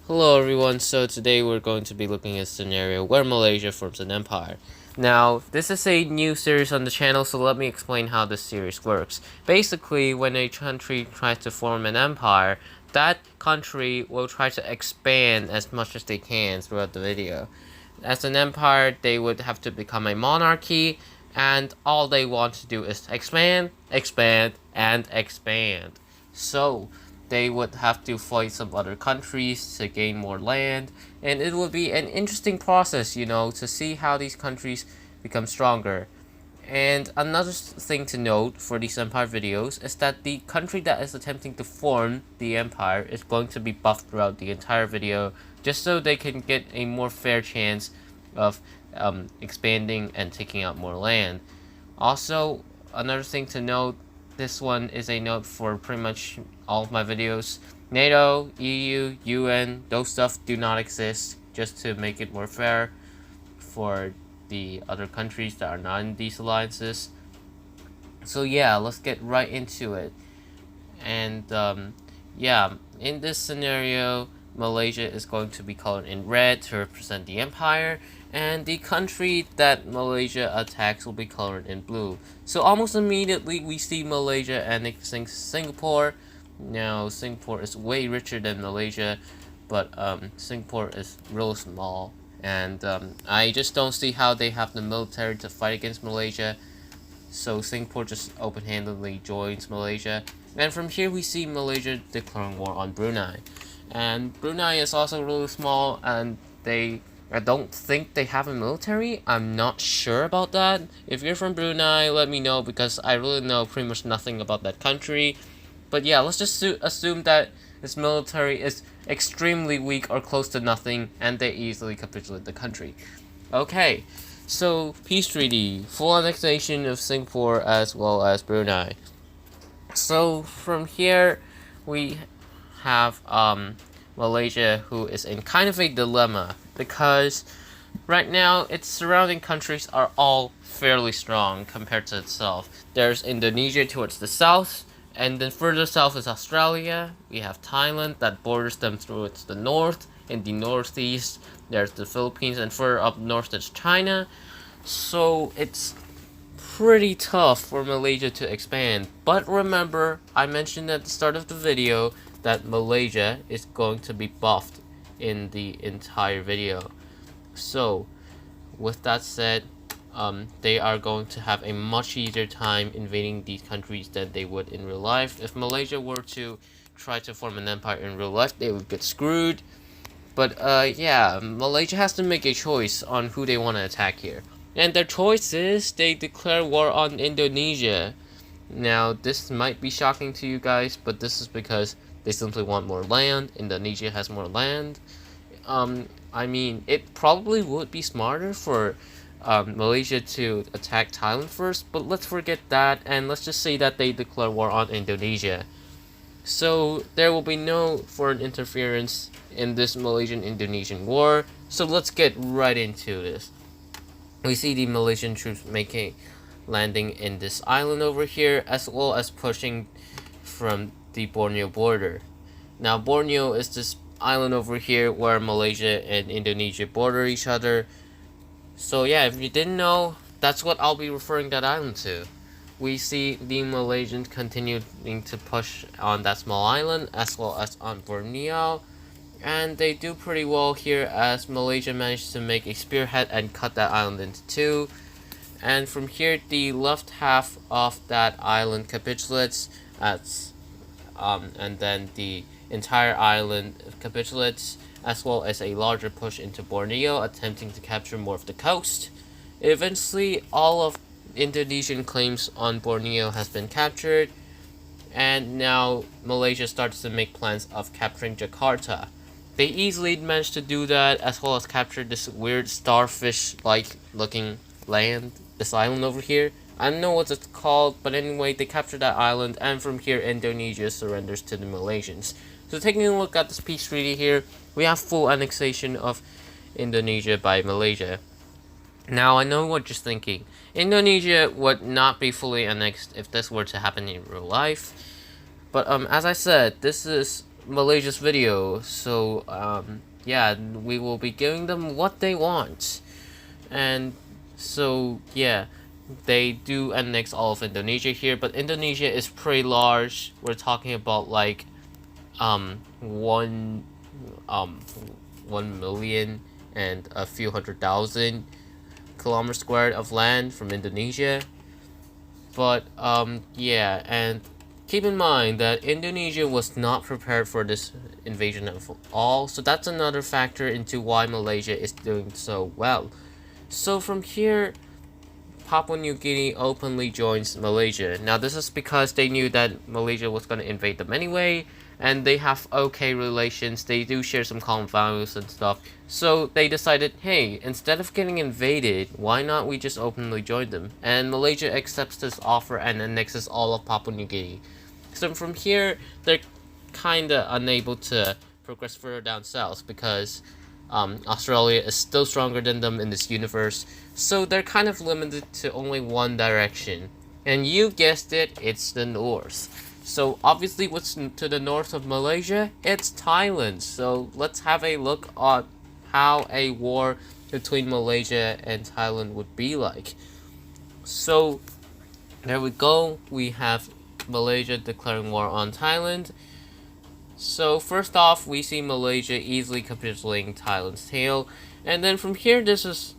Hello everyone, so today we're going to be looking at a scenario where Malaysia forms an empire. Now, this is a new series on the channel, so let me explain how this series works. Basically, when a country tries to form an empire, that country will try to expand as much as they can throughout the video. As an empire, they would have to become a monarchy, and all they want to do is expand, expand, and expand. So, they would have to fight some other countries to gain more land, and it would be an interesting process, to see how these countries become stronger. And another thing to note for these empire videos is that the country that is attempting to form the empire is going to be buffed throughout the entire video, just so they can get a more fair chance of expanding and taking out more land. Also, another thing to note, this one is a note for pretty much all of my videos. NATO, EU, UN, those stuff do not exist, just to make it more fair for the other countries that are not in these alliances. So yeah, let's get right into it. And yeah, in this scenario, Malaysia is going to be colored in red to represent the empire, and the country that Malaysia attacks will be colored in blue. So almost immediately we see Malaysia annexing Singapore. Now Singapore is way richer than Malaysia, but Singapore is real small, and I just don't see how they have the military to fight against Malaysia. So Singapore just open-handedly joins Malaysia. And from here we see Malaysia declaring war on Brunei. And Brunei is also really small, and I don't think they have a military. I'm not sure about that. If you're from Brunei, let me know, because I really know pretty much nothing about that country. But yeah, let's just assume that its military is extremely weak or close to nothing, and they easily capitulate the country. Okay, so peace treaty, full annexation of Singapore as well as Brunei. So from here, we have Malaysia, who is in kind of a dilemma, because right now its surrounding countries are all fairly strong compared to itself. There's Indonesia towards the south, and then further south is Australia. We have Thailand that borders them towards the north. In the northeast, there's the Philippines, and further up north is China. So it's pretty tough for Malaysia to expand. But remember, I mentioned at the start of the video that Malaysia is going to be buffed in the entire video. So, with that said, they are going to have a much easier time invading these countries than they would in real life. If Malaysia were to try to form an empire in real life, they would get screwed. But yeah, Malaysia has to make a choice on who they want to attack here. And their choice is they declare war on Indonesia. Now, this might be shocking to you guys, but this is because they simply want more land. Indonesia has more land. I mean, it probably would be smarter for Malaysia to attack Thailand first, but let's forget that, and let's just say that they declare war on Indonesia. So there will be no foreign interference in this Malaysian-Indonesian war. So let's get right into this. We see the Malaysian troops making landing in this island over here, as well as pushing from the Borneo border. Now Borneo is this island over here where Malaysia and Indonesia border each other. So yeah, if you didn't know, that's what I'll be referring that island to. We see the Malaysians continuing to push on that small island, as well as on Borneo. And they do pretty well here, as Malaysia managed to make a spearhead and cut that island into two. And from here, the left half of that island capitulates, and then the entire island capitulates, as well as a larger push into Borneo, attempting to capture more of the coast. Eventually, all of Indonesian claims on Borneo has been captured, and now Malaysia starts to make plans of capturing Jakarta. They easily managed to do that, as well as capture this weird starfish-like looking land, this island over here. I don't know what it's called, but anyway, they captured that island, and from here, Indonesia surrenders to the Malaysians. So taking a look at this peace treaty here, we have full annexation of Indonesia by Malaysia. Now, I know what you're thinking. Indonesia would not be fully annexed if this were to happen in real life. But as I said, this is Malaysia's video. So yeah, we will be giving them what they want. And so yeah, they do annex all of Indonesia here, but Indonesia is pretty large. We're talking about like one um 1 million and a few 100,000 kilometers squared of land from Indonesia. But yeah, and keep in mind that Indonesia was not prepared for this invasion at all, so that's another factor into why Malaysia is doing so well. So from here, Papua New Guinea openly joins Malaysia. Now this is because they knew that Malaysia was going to invade them anyway, and they have okay relations. They do share some common values and stuff. So they decided, hey, instead of getting invaded, why not we just openly join them? And Malaysia accepts this offer and annexes all of Papua New Guinea. So from here, they're kinda unable to progress further down south because Australia is still stronger than them in this universe, so they're kind of limited to only one direction. And you guessed it, it's the north. So obviously what's to the north of Malaysia? It's Thailand. So let's have a look at how a war between Malaysia and Thailand would be like. So there we go. We have Malaysia declaring war on Thailand. So first off, we see Malaysia easily capitulating Thailand's tail, and then from here, this is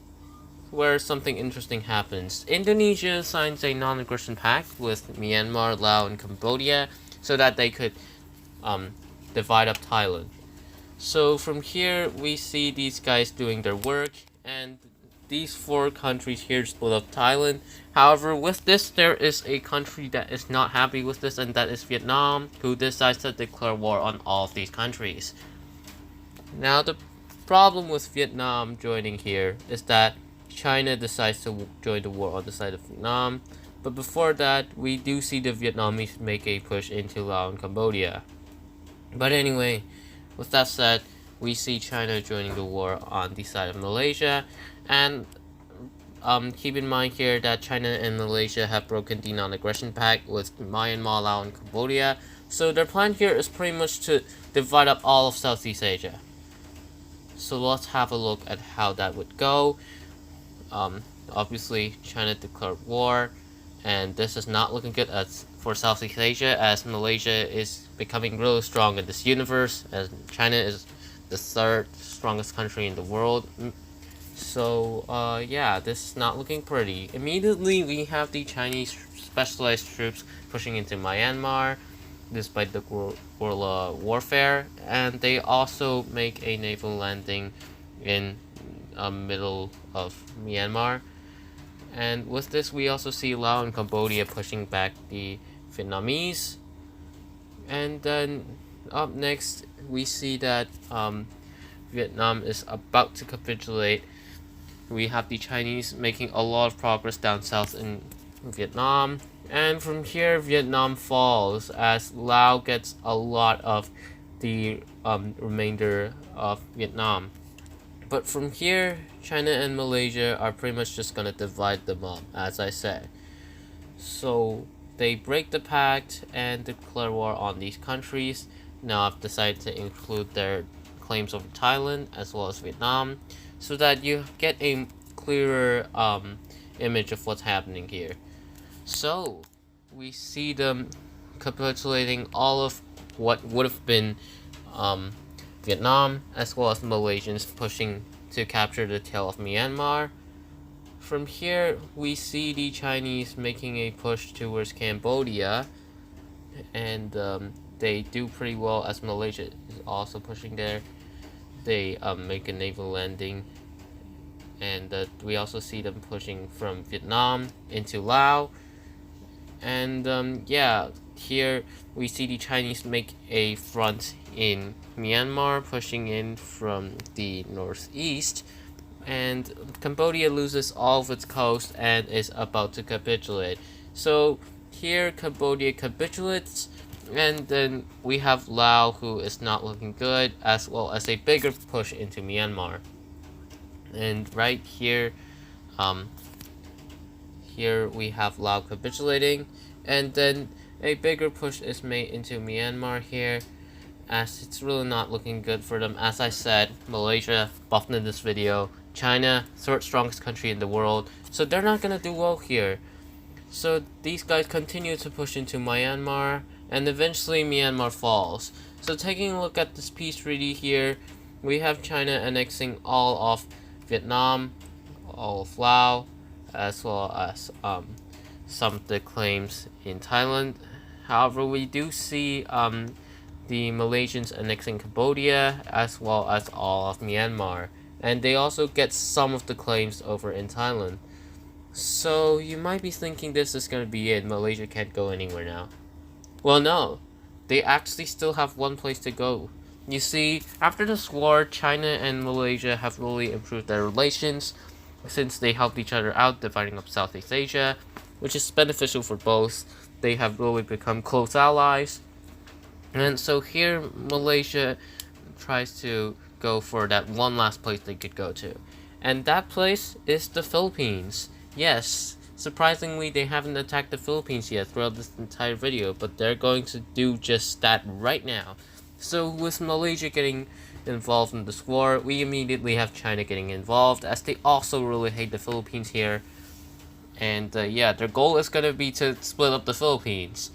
where something interesting happens. Indonesia signs a non-aggression pact with Myanmar, Laos, and Cambodia, so that they could divide up Thailand. So from here, we see these guys doing their work, and these four countries here split up Thailand. However, with this, there is a country that is not happy with this, and that is Vietnam, who decides to declare war on all of these countries. Now, the problem with Vietnam joining here is that China decides to join the war on the side of Vietnam. But before that, we do see the Vietnamese make a push into Laos and Cambodia. But anyway, with that said, we see China joining the war on the side of Malaysia, and keep in mind here that China and Malaysia have broken the non-aggression pact with Myanmar, Laos, and Cambodia, so their plan here is pretty much to divide up all of Southeast Asia. So let's have a look at how that would go. Obviously, China declared war, and this is not looking good for Southeast Asia, as Malaysia is becoming really strong in this universe, as China is the third strongest country in the world. So yeah, this is not looking pretty. Immediately, we have the Chinese specialized troops pushing into Myanmar, despite the guerrilla warfare, and they also make a naval landing in middle of Myanmar. And with this, we also see Laos and Cambodia pushing back the Vietnamese. And then up next, we see that Vietnam is about to capitulate. We have the Chinese making a lot of progress down south in Vietnam. And from here, Vietnam falls as Laos gets a lot of the remainder of Vietnam. But from here, China and Malaysia are pretty much just gonna divide them up, as I said. So they break the pact and declare war on these countries. Now I've decided to include their claims over Thailand as well as Vietnam, so that you get a clearer image of what's happening here. So we see them capitulating all of what would have been Vietnam, as well as Malaysians pushing to capture the tail of Myanmar. From here, we see the Chinese making a push towards Cambodia, and they do pretty well as Malaysia is also pushing there. They make a naval landing, and we also see them pushing from Vietnam into Laos. And yeah, here we see the Chinese make a front in Myanmar, pushing in from the northeast, and Cambodia loses all of its coast and is about to capitulate. So here Cambodia capitulates, and then we have Laos, who is not looking good, as well as a bigger push into Myanmar. And right here, here we have Laos capitulating, and then a bigger push is made into Myanmar here, as it's really not looking good for them. As I said, Malaysia buffed in this video, China, third strongest country in the world, so they're not gonna do well here. So these guys continue to push into Myanmar, and eventually Myanmar falls. So taking a look at this peace treaty here, we have China annexing all of Vietnam, all of Laos, as well as some of the claims in Thailand. However, we do see the Malaysians annexing Cambodia as well as all of Myanmar, and they also get some of the claims over in Thailand. So you might be thinking this is gonna be it, Malaysia can't go anywhere now. Well, no, they actually still have one place to go. You see, after this war, China and Malaysia have really improved their relations since they helped each other out dividing up Southeast Asia, which is beneficial for both. They have really become close allies. And so here, Malaysia tries to go for that one last place they could go to. And that place is the Philippines. Yes, surprisingly, they haven't attacked the Philippines yet throughout this entire video, but they're going to do just that right now. So with Malaysia getting involved in this war, we immediately have China getting involved, as they also really hate the Philippines here. And yeah, their goal is going to be to split up the Philippines.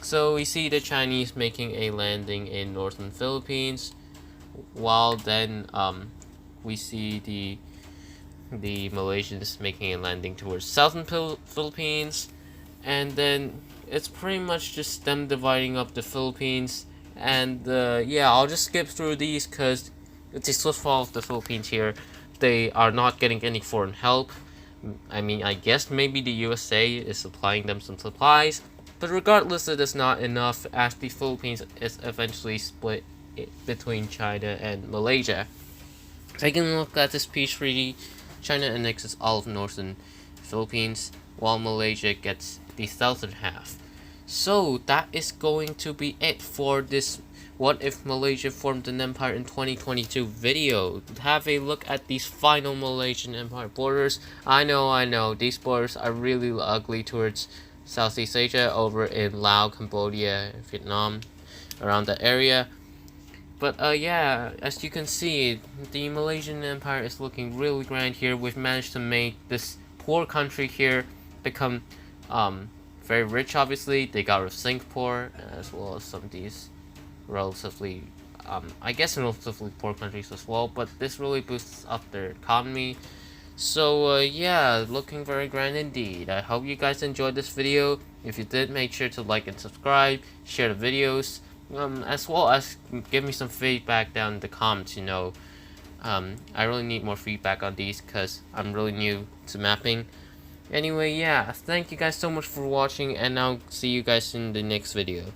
So we see the Chinese making a landing in northern Philippines, while then we see the Malaysians making a landing towards southern Philippines, and then it's pretty much just them dividing up the Philippines. And yeah, I'll just skip through these because it's a swift fall of the Philippines here. They are not getting any foreign help. I mean, I guess maybe the USA is supplying them some supplies, but regardless, it is not enough, as the Philippines is eventually split between China and Malaysia. Taking a look at this peace treaty, China annexes all of northern Philippines, while Malaysia gets the southern half. So that is going to be it for this What If Malaysia Formed an Empire in 2022 video. Have a look at these final Malaysian Empire borders. I know, these borders are really ugly towards Southeast Asia, over in Laos, Cambodia, Vietnam, around that area. But yeah, as you can see, the Malaysian Empire is looking really grand here. We've managed to make this poor country here become very rich. Obviously, they got rid of Singapore, as well as some of these relatively, I guess relatively poor countries as well. But this really boosts up their economy. So yeah, looking very grand indeed. I hope you guys enjoyed this video. If you did, make sure to like and subscribe, share the videos, as well as give me some feedback down in the comments. I really need more feedback on these because I'm really new to mapping. Anyway, yeah, thank you guys so much for watching, and I'll see you guys in the next video.